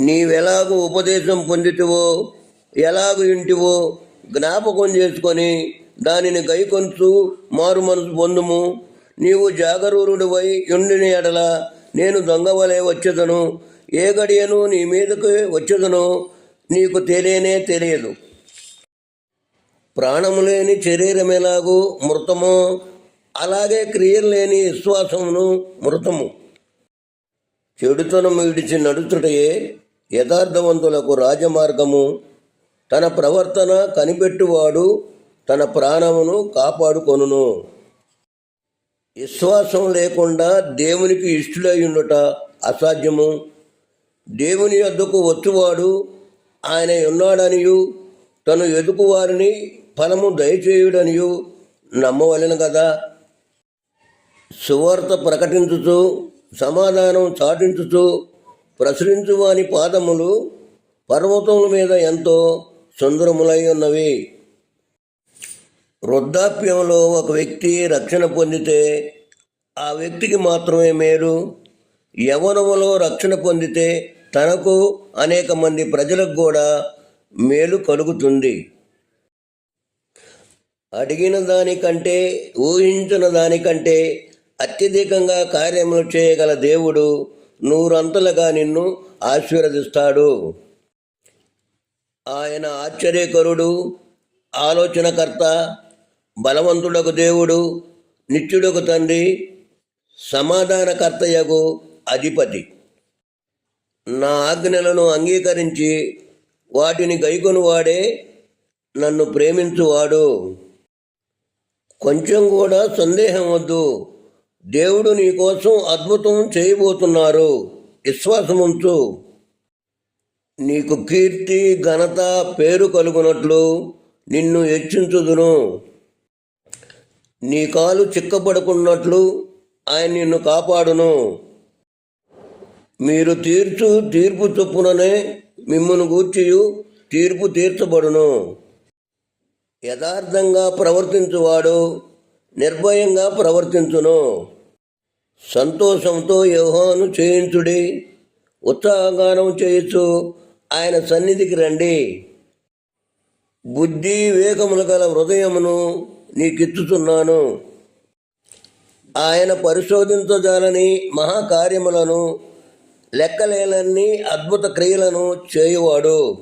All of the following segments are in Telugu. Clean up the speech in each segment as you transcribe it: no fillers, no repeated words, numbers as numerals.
నీవెలాగూ ఉపదేశం పొందితివో ఎలాగు ఇంటివో జ్ఞాపకం చేసుకొని దానిని గైకొంచు మారు మనసు పొందుము. నీవు జాగరూరుడివై ఉండిన ఎడల నేను దొంగవలే వచ్చేదను, ఏ గడియను నీ మీదకు వచ్చేదను నీకు తెలియదు. ప్రాణము లేని శరీరం ఎలాగూ మృతమో అలాగే క్రియలు లేని విశ్వాసమును మృతము. చెడుతనము విడిచి నడుచుటయే యథార్థవంతులకు రాజమార్గము. తన ప్రవర్తన కనిపెట్టువాడు తన ప్రాణమును కాపాడుకొనును. విశ్వాసం లేకుండా దేవునికి ఇష్టడై ఉండుట అసాధ్యము. దేవుని యొద్దకు వచ్చువాడు ఆయన ఉన్నాడనియు తను ఎదుకువారిని ఫలము దయచేయుడనియు నమ్మవలెను కదా. సువార్త ప్రకటించుచు సమాధానం చాటించుచు ప్రసరించు వాని పాదములు పర్వతముల మీద ఎంతో సుందరములై ఉన్నవి. వృద్ధాప్యంలో ఒక వ్యక్తి రక్షణ పొందితే ఆ వ్యక్తికి మాత్రమే మేలు. యవ్వనములో రక్షణ పొందితే తనకు అనేక మంది ప్రజలకు కూడా మేలు కలుగుతుంది. అడిగిన దానికంటే ఊహించిన దానికంటే అత్యధికంగా కార్యములు చేయగల దేవుడు నూరంతలుగా నిన్ను ఆశీర్వదిస్తాడు. ఆయన ఆశ్చర్యకరుడు, ఆలోచనకర్త, బలవంతుడకు దేవుడు, నిత్యుడకు తండ్రి, సమాధానకర్తయగు అధిపతి. నా ఆజ్ఞలను అంగీకరించి వాటిని గైకొనువాడే నన్ను ప్రేమించువాడు. కొంచెం కూడా సందేహం వద్దు. దేవుడు నీ కోసం అద్భుతం చేయబోతున్నారు. విశ్వాసముంచు. నీకు కీర్తి ఘనత పేరు కలుగునట్లు నిన్ను హెచ్చించుదును. నీ కాలు చిక్కబడుకున్నట్లు ఆయన నిన్ను కాపాడును. మీరు తీర్పు చొప్పుననే మిమ్మును గూర్చియు తీర్పు తీర్చబడును. యథార్థంగా ప్రవర్తించువాడు నిర్భయంగా ప్రవర్తించును. సంతోషంతో యెహోవాను చేయించుడి. ఉత్సాహగానం చేయొచ్చు ఆయన సన్నిధికి రండి. బుద్ధి వివేకములు గల హృదయమును నీకిచ్చుతున్నాను. ఆయన పరిశోధించజాలని మహాకార్యములను లెక్కలేనన్ని అద్భుత క్రియలను చేయువాడు.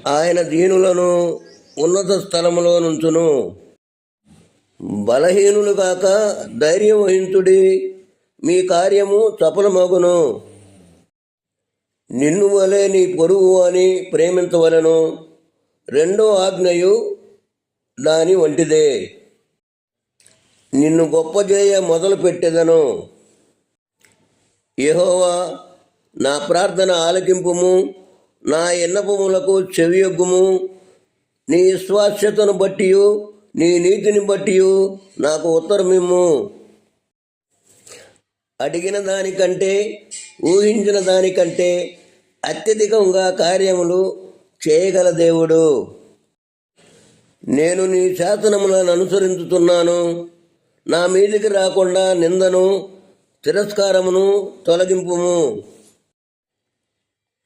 ఆయన దీనులను ఉన్నత స్థలములో నుంచును. బలహీనులు కాక ధైర్యం వహించుడి, మీ కార్యము సఫలమగును. నిన్ను వలె నీ పొరుగు అని ప్రేమించవలను. రెండో ఆజ్ఞయు దాని వంటిదే. నిన్ను గొప్ప చేయ మొదలు పెట్టెదను. యెహోవా, నా ప్రార్థన ఆలకింపుము, నా విన్నపములకు చెవియొగ్గుము. నీ విశ్వాస్యతను బట్టియు నీ నీతిని బట్టియు నాకు ఉత్తరమిమ్ము. అడిగిన దానికంటే ఊహించిన దానికంటే అత్యధికంగా కార్యములు చేయగల దేవుడు. నేను నీ శాసనములను అనుసరించుతున్నాను. నా మీదికి రాకుండా నిందను తిరస్కారమును తొలగింపుము.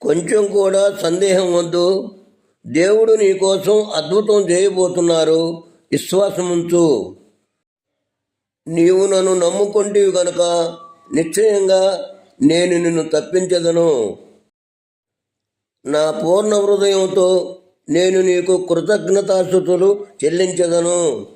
కొంచెం కూడా సందేహం వద్దు. దేవుడు నీ కోసం అద్భుతం చేయబోతున్నారు. విశ్వాసముంచు. నీవు నన్ను నమ్ముకొంటివి కనుక నిశ్చయంగా నేను నిన్ను తప్పించదను. నా పూర్ణ హృదయంతో నేను నీకు కృతజ్ఞతాస్తుతులు చెల్లించదను.